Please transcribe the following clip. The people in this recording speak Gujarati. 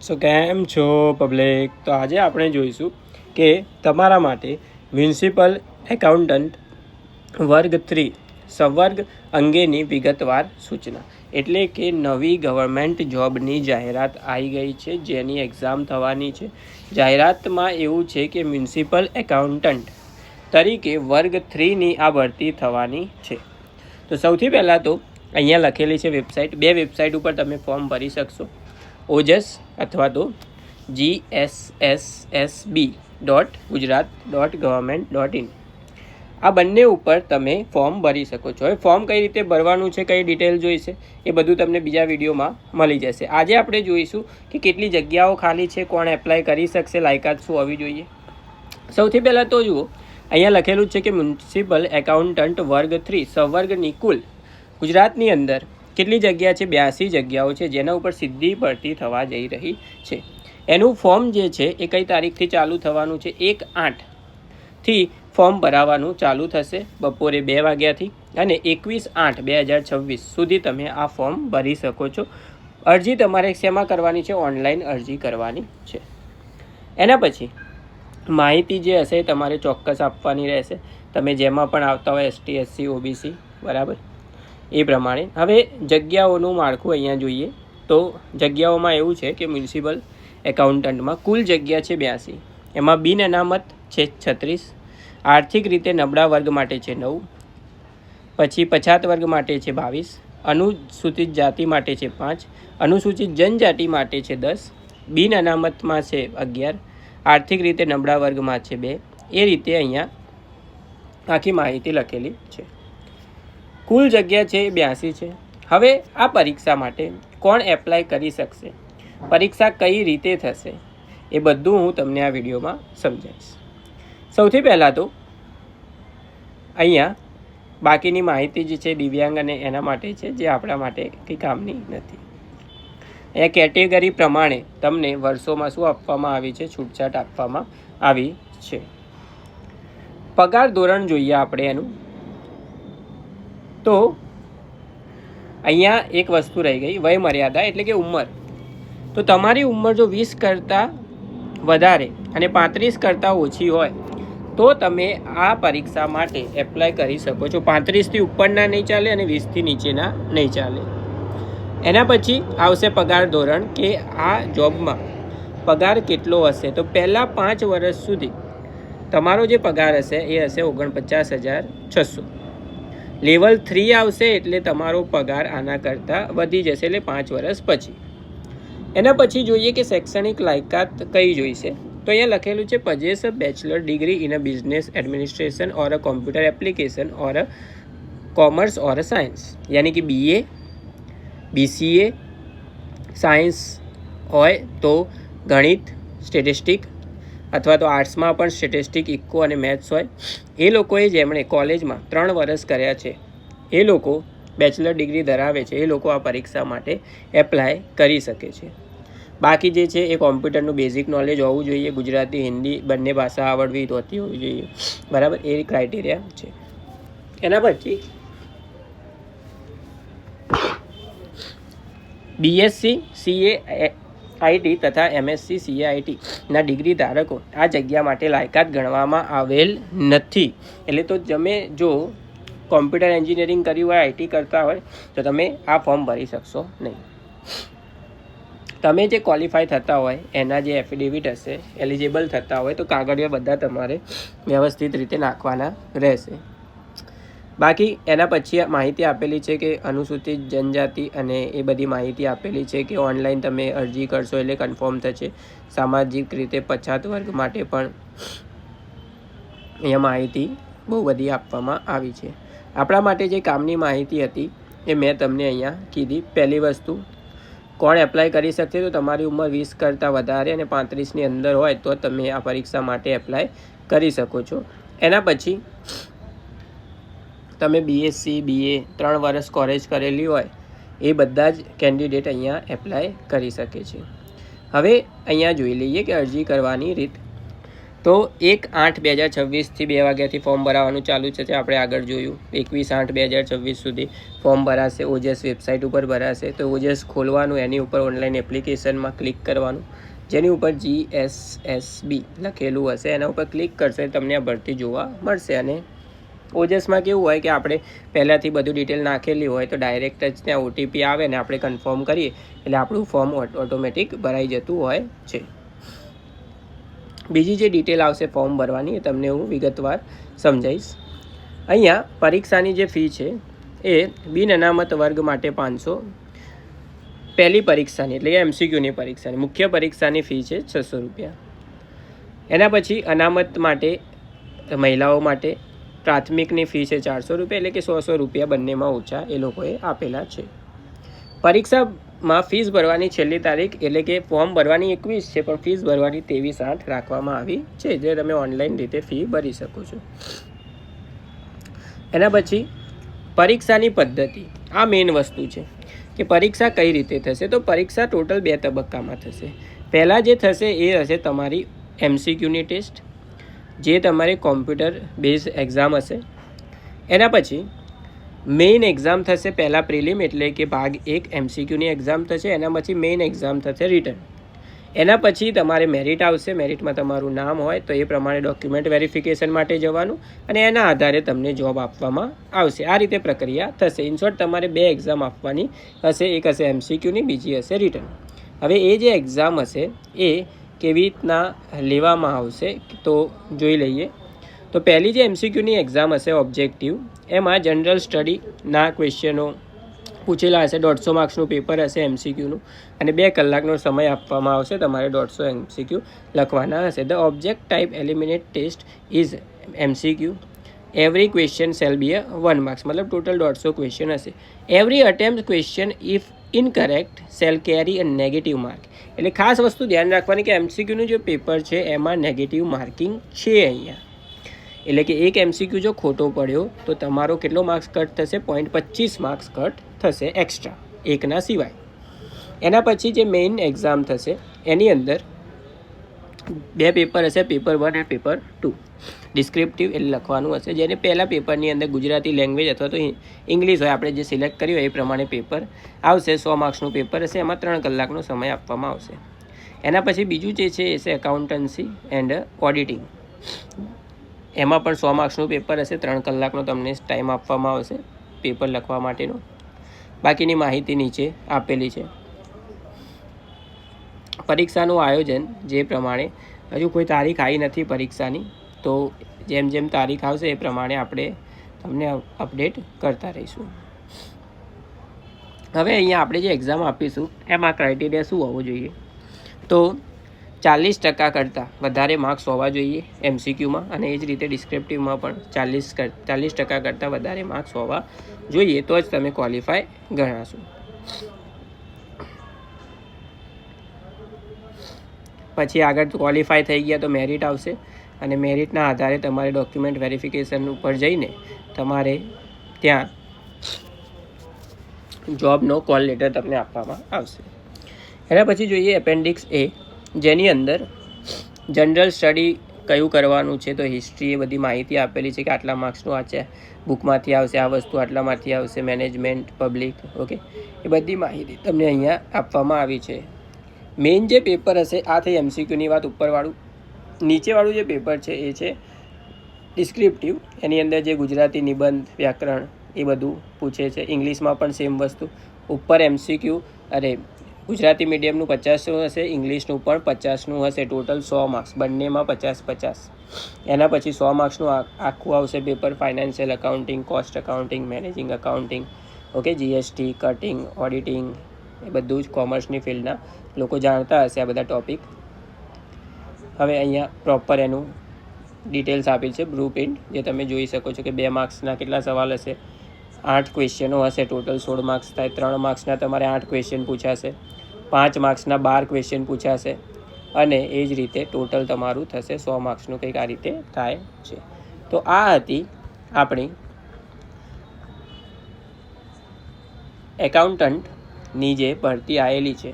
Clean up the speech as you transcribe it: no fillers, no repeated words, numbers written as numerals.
સો કેમ છો પબ્લિક? તો આજે આપણે જોઈશું કે તમારા માટે મ્યુનિસિપલ એકાઉન્ટન્ટ વર્ગ 3 સંવર્ગ અંગેની વિગતવાર સૂચના, એટલે કે નવી ગવર્મેન્ટ જોબની જાહેરાત આવી ગઈ છે, જેની એક્ઝામ થવાની છે. જાહેરાતમાં એવું છે કે મ્યુનિસિપલ એકાઉન્ટન્ટ તરીકે વર્ગ 3ની આ ભરતી થવાની છે. તો સૌથી પહેલાં તો અહીંયા લખેલી છે વેબસાઇટ. બે વેબસાઇટ ઉપર તમે ફોર્મ ભરી શકશો. ઓજસ અથવા તો gssb.gujarat.government.in આ બંને ઉપર તમે ફોર્મ ભરી શકો છો. હવે ફોર્મ કઈ રીતે ભરવાનું છે, કઈ ડિટેલ જોઈશે, એ બધું તમને બીજા વિડીયોમાં મળી જશે. આજે આપણે જોઈશું કે કેટલી જગ્યાઓ ખાલી છે, કોણ એપ્લાય કરી શકશે, લાયકાત શું હોવી જોઈએ. સૌથી પહેલાં તો જુઓ, અહીંયા લખેલું છે કે મ્યુનિસિપલ એકાઉન્ટન્ટ વર્ગ 3 સંવર્ગની કુલ ગુજરાતની અંદર કેટલી જગ્યા છે? 82 જગ્યાઓ છે, જેના ઉપર સીધી ભરતી થવા જઈ રહી છે. એનું ફોર્મ જે છે એ કઈ તારીખથી ચાલુ થવાનું છે? 1/8થી ફોર્મ ભરાવાનું ચાલુ થશે, બપોરે 2 વાગ્યાથી, અને 21/8/2026 સુધી તમે આ ફોર્મ ભરી શકો છો. અરજી તમારે શેમાં કરવાની છે? ઓનલાઈન અરજી કરવાની છે. એના પછી માહિતી જે હશે તમારે ચોક્કસ આપવાની રહેશે, તમે જેમાં પણ આવતા હોય, ST SC OBC, બરાબર, એ પ્રમાણે. હવે જગ્યાઓનું માળખું અહીંયા જોઈએ તો જગ્યાઓમાં એવું છે કે મ્યુનિસિપલ એકાઉન્ટન્ટમાં કુલ જગ્યા છે 82, એમાં બિન અનામત છે 36, આર્થિક રીતે નબળા વર્ગ માટે છે 9, પછી પછાત વર્ગ માટે છે 22, અનુસૂચિત જાતિ માટે છે 5, અનુસૂચિત જનજાતિ માટે છે 10, બિન અનામતમાં છે 11, આર્થિક રીતે નબળા વર્ગમાં છે 2. એ રીતે અહીંયા આખી માહિતી લખેલી છે. કુલ જગ્યા છે 82 છે. હવે આ પરીક્ષા માટે કોણ એપ્લાય કરી શકશે, પરીક્ષા કઈ રીતે થશે, એ બધું હું તમને આ વિડીયોમાં સમજાવીશ. સૌથી પહેલાં તો અહીંયા બાકીની માહિતી જે છે દિવ્યાંગ અને એના માટે છે, જે આપણા માટે કંઈ કામની નથી. અહીંયા કેટેગરી પ્રમાણે તમને વર્ષોમાં શું આપવામાં આવી છે? છૂટછાટ આપવામાં આવી છે. પગાર ધોરણ જોઈએ આપણે એનું, તો અહીંયા એક વસ્તુ રહી ગઈ, વય મર્યાદા એટલે કે ઉંમર. તો તમારી ઉંમર જો 20 કરતાં વધારે અને 35 કરતાં ઓછી હોય તો તમે આ પરીક્ષા માટે એપ્લાય કરી શકો છો. 35થી ઉપરના નહીં ચાલે અને 20થી નીચેના નહીં ચાલે. એના પછી આવશે પગાર ધોરણ, કે આ જોબમાં પગાર કેટલો હશે. તો પહેલાં 5 વર્ષ સુધી તમારો જે પગાર હશે એ હશે 49,600. લેવલ 3 આવશે એટલે તમારો પગાર આના કરતાં વધી જશે, એટલે 5 વર્ષ પછી. એના પછી જોઈએ કે શૈક્ષણિક લાયકાત કઈ જોઈશે. તો અહીંયા લખેલું છે possess a bachelor degree in a business administration or a computer application or a commerce or a science, यानी कि BA BCA સાયન્સ હોય તો ગણિત, સ્ટેટિસ્ટિક, અથવા તો આર્ટ્સમાં પણ સ્ટેટિસ્ટિક, ઇકો અને મેથ્સ હોય. એ લોકોએ જેમણે કોલેજમાં 3 વર્ષ કર્યા છે, એ લોકો બેચલર ડિગ્રી ધરાવે છે, એ લોકો આ પરીક્ષા માટે એપ્લાય કરી શકે છે. બાકી જે છે એ કોમ્પ્યુટરનું બેઝિક નોલેજ હોવું જોઈએ, ગુજરાતી હિન્દી બંને ભાષા આવડવી હોતી હોવી જોઈએ, બરાબર, એ ક્રાઇટેરિયા છે. એના પછી BSc CAIT તથા MSc CAIT ના ડિગ્રી ધારકો આ જગ્યા માટે લાયકાત ગણવામાં આવેલ નથી. એટલે તો તમે જો કોમ્પ્યુટર એન્જિનિયરિંગ કર્યું હોય, IT કરતા હોય, તો તમે આ ફોર્મ ભરી શકશો નહીં. તમે જે ક્વોલિફાય થતા હોય એના જે એફિડેવિટ હશે, એલિજિબલ થતા હોય, તો કાગળિયા બધા તમારે વ્યવસ્થિત રીતે નાખવાના રહેશે. બાકી એના પછી માહિતી આપેલી છે કે અનુસૂચિત જનજાતિ અને એ બધી માહિતી આપેલી છે કે ઓનલાઈન તમે અરજી કરશો એટલે કન્ફર્મ થશે. સામાજિક રીતે પછાત વર્ગ માટે પણ અહીંયા માહિતી બહુ બધી આપવામાં આવી છે. આપણા માટે જે કામની માહિતી હતી એ મેં તમને અહીંયા કીધી. પહેલી વસ્તુ, કોણ એપ્લાય કરી શકશે? તો તમારી ઉંમર 20 કરતાં વધારે અને 35ની અંદર હોય તો તમે આ પરીક્ષા માટે એપ્લાય કરી શકો છો. એના પછી તમે BSc BA 3 વર્ષ કોલેજ કરેલી હોય એ બધા જ કેન્ડિડેટ અહીંયા એપ્લાય કરી શકે છે. હવે અહીંયા જોઈ લઈએ કે અરજી કરવાની રીત. તો 1/8/2026થી 2 વાગ્યાથી ફોર્મ ભરાવાનું ચાલુ છે. આપણે આગળ જોયું 21/8/2026 સુધી ફોર્મ ભરાશે. ઓજસ વેબસાઇટ ઉપર ભરાશે. તો ઓજસ ખોલવાનું, એની ઉપર ઓનલાઈન એપ્લિકેશનમાં ક્લિક કરવાનું, જેની ઉપર GSSB લખેલું હશે એના ઉપર ક્લિક કરશે, તમને આ ભરતી જોવા મળશે. અને ઓજસમાં કેવું હોય કે આપણે પહેલાંથી બધું ડિટેલ નાખેલી હોય તો ડાયરેક્ટ જ ત્યાં OTP આવે ને આપણે કન્ફર્મ કરીએ એટલે આપણું ફોર્મ ઓટોમેટિક ભરાઈ જતું હોય છે. બીજી જે ડિટેલ આવશે ફોર્મ ભરવાની એ તમને હું વિગતવાર સમજાવીશ. અહીંયા પરીક્ષાની જે ફી છે એ બિન અનામત વર્ગ માટે 500, પહેલી પરીક્ષાની એટલે કે MCQની પરીક્ષાની મુખ્ય પરીક્ષાની ફી છે 600 રૂપિયા. એના પછી અનામત માટે મહિલાઓ માટે પ્રાથમિકની ફી છે 400 રૂપિયા, એટલે કે 100 રૂપિયા બંનેમાં ઓછા એ લોકોએ આપેલા છે. પરીક્ષામાં ફીસ ભરવાની છેલ્લી તારીખ એટલે કે ફોર્મ ભરવાની 21 છે, પણ ફીસ ભરવાની 23/8 રાખવામાં આવી છે, જે તમે ઓનલાઈન રીતે ફી ભરી શકો છો. એના પછી પરીક્ષાની પદ્ધતિ, આ મેઇન વસ્તુ છે કે પરીક્ષા કઈ રીતે થશે. તો પરીક્ષા ટોટલ 2 તબક્કામાં થશે. પહેલાં જે થશે એ હશે તમારી MCQની ટેસ્ટ, જે તમારી કોમ્પ્યુટર બેઝ એક્ઝામ હશે. એના પછી મેઇન એક્ઝામ થશે, પહેલાં પ્રિલિમ એટલે કે ભાગ 1 MCQની એક્ઝામ થશે. એના પછી મેઇન એક્ઝામ થશે રિટર્ન. એના પછી તમારે મેરિટ આવશે. મેરિટમાં તમારું નામ હોય તો એ પ્રમાણે ડોક્યુમેન્ટ વેરિફિકેશન માટે જવાનું અને એના આધારે તમને જોબ આપવામાં આવશે. આ રીતે પ્રક્રિયા થશે. ઇન શોર્ટ તમારે 2 એક્ઝામ આપવાની હશે. એક હશે MCQની, બીજી હશે રિટર્ન. હવે એ જે એક્ઝામ હશે એ કેવી રીતના લેવામાં આવશે તો જોઈ લઈએ. તો પહેલી જે MCQની એક્ઝામ હશે ઓબ્જેક્ટિવ, એમાં જનરલ સ્ટડીના ક્વેશ્ચનો પૂછેલા હશે. 150 માર્ક્સનું પેપર હશે MCQનું અને 2 કલાકનો સમય આપવામાં આવશે. તમારે 150 MCQ લખવાના હશે. The object type eliminate test is MCQ. Every question shall be 1 marks, મતલબ ટોટલ 150 ક્વેશ્ચન હશે. Every attempt question if incorrect shall carry a negative mark. એટલે ખાસ વસ્તુ ધ્યાન રાખવાની કે MCQનું જે પેપર છે એમાં નેગેટિવ માર્કિંગ છે અહીંયા. એટલે કે એક MCQ જો ખોટો પડ્યો તો તમારો કેટલો માર્ક્સ કટ થશે? 0.25 માર્ક્સ કટ થશે એક્સ્ટ્રા, એકના સિવાય. એના પછી જે મેઇન એક્ઝામ થશે એની અંદર 2 પેપર હશે, પેપર 1 અને પેપર 2. ડિસ્ક્રિપ્ટિવ એટલે લખવાનું હશે, જેને પહેલાં પેપરની અંદર ગુજરાતી લેંગ્વેજ અથવા તો ઇંગ્લિશ હોય, આપણે જે સિલેક્ટ કર્યું હોય એ પ્રમાણે પેપર આવશે. 100 માર્ક્સનું પેપર હશે, એમાં 3 કલાકનો સમય આપવામાં આવશે. એના પછી બીજું જે છે એ છે એકાઉન્ટન્સી એન્ડ ઓડિટિંગ. એમાં પણ 100 માર્ક્સનું પેપર હશે. 3 કલાકનો તમને ટાઈમ આપવામાં આવશે પેપર લખવા માટેનો. બાકીની માહિતી નીચે આપેલી છે. પરીક્ષાનું આયોજન જે પ્રમાણે, હજુ કોઈ તારીખ આવી નથી પરીક્ષાની, તો જેમ જેમ તારીખ આવશે એ પ્રમાણે આપણે તમને અપડેટ કરતા રહીશું. હવે અહીંયા આપણે જે એક્ઝામ આપીશું એમાં ક્રાઇટેરિયા શું હોવો જોઈએ? તો 40% કરતાં વધારે માર્ક્સ હોવા જોઈએ MCQમાં, અને એ જ રીતે ડિસ્ક્રિપ્ટિવમાં પણ 40% કરતાં વધારે માર્ક્સ હોવા જોઈએ, તો જ તમે ક્વોલિફાય ગણાશો. પછી આગળ ક્વોલિફાય થઈ ગયા તો મેરિટ આવશે અને મેરિટના આધારે તમારે ડોક્યુમેન્ટ વેરિફિકેશન ઉપર જઈને તમારે ત્યાં જોબનો કોલ લેટર તમને આપવામાં આવશે. એના પછી જોઈએ એપેન્ડિક્સ A, જેની અંદર જનરલ સ્ટડી કયું કરવાનું છે. તો હિસ્ટ્રી એ બધી માહિતી આપેલી છે કે આટલા માર્ક્સનું આ છે, બુકમાંથી આવશે, આ વસ્તુ આટલામાંથી આવશે, મેનેજમેન્ટ, પબ્લિક, ઓકે, એ બધી માહિતી તમને અહીંયા આપવામાં આવી છે. મેઇન જે પેપર હશે આ થઈ MCQની વાત ઉપરવાળું. નીચેવાળું જે પેપર છે એ છે ડિસ્ક્રિપ્ટિવ. એની અંદર જે ગુજરાતી નિબંધ, વ્યાકરણ એ બધું પૂછે છે. ઇંગ્લિશમાં પણ સેમ વસ્તુ. ઉપર MCQ, અરે ગુજરાતી મીડિયમનું 50નું હશે, ઇંગ્લિશનું પણ 50નું હશે. ટોટલ 100 માર્ક્સ, બંનેમાં 50-50. એના પછી 100 માર્ક્સનું આખું આવશે પેપર. Financial accounting, cost accounting, managing accounting, okay, GST, કટિંગ, ઓડિટિંગ, એ બધું જ કોમર્સની ફિલ્ડના લોકો જાણતા હશે આ બધા ટોપિક. હવે અહીંયા પ્રોપર એનું ડિટેલ્સ આપેલ છે બ્લુ પ્રિન્ટ, જે તમે જોઈ શકો છો કે 2 માર્ક્સના કેટલા સવાલ હશે? 8 ક્વેશ્ચનો હશે. ટોટલ 16 માર્ક્સ થાય. 3 માર્ક્સના તમારે 8 ક્વેશ્ચન પૂછાશે, 5 માર્ક્સના 12 ક્વેશ્ચન પૂછાશે, અને એ જ રીતે ટોટલ તમારું થશે 100 માર્ક્સનું, કંઈક આ રીતે થાય છે. તો આ હતી આપણી એકાઉન્ટન્ટની જે ભરતી આવેલી છે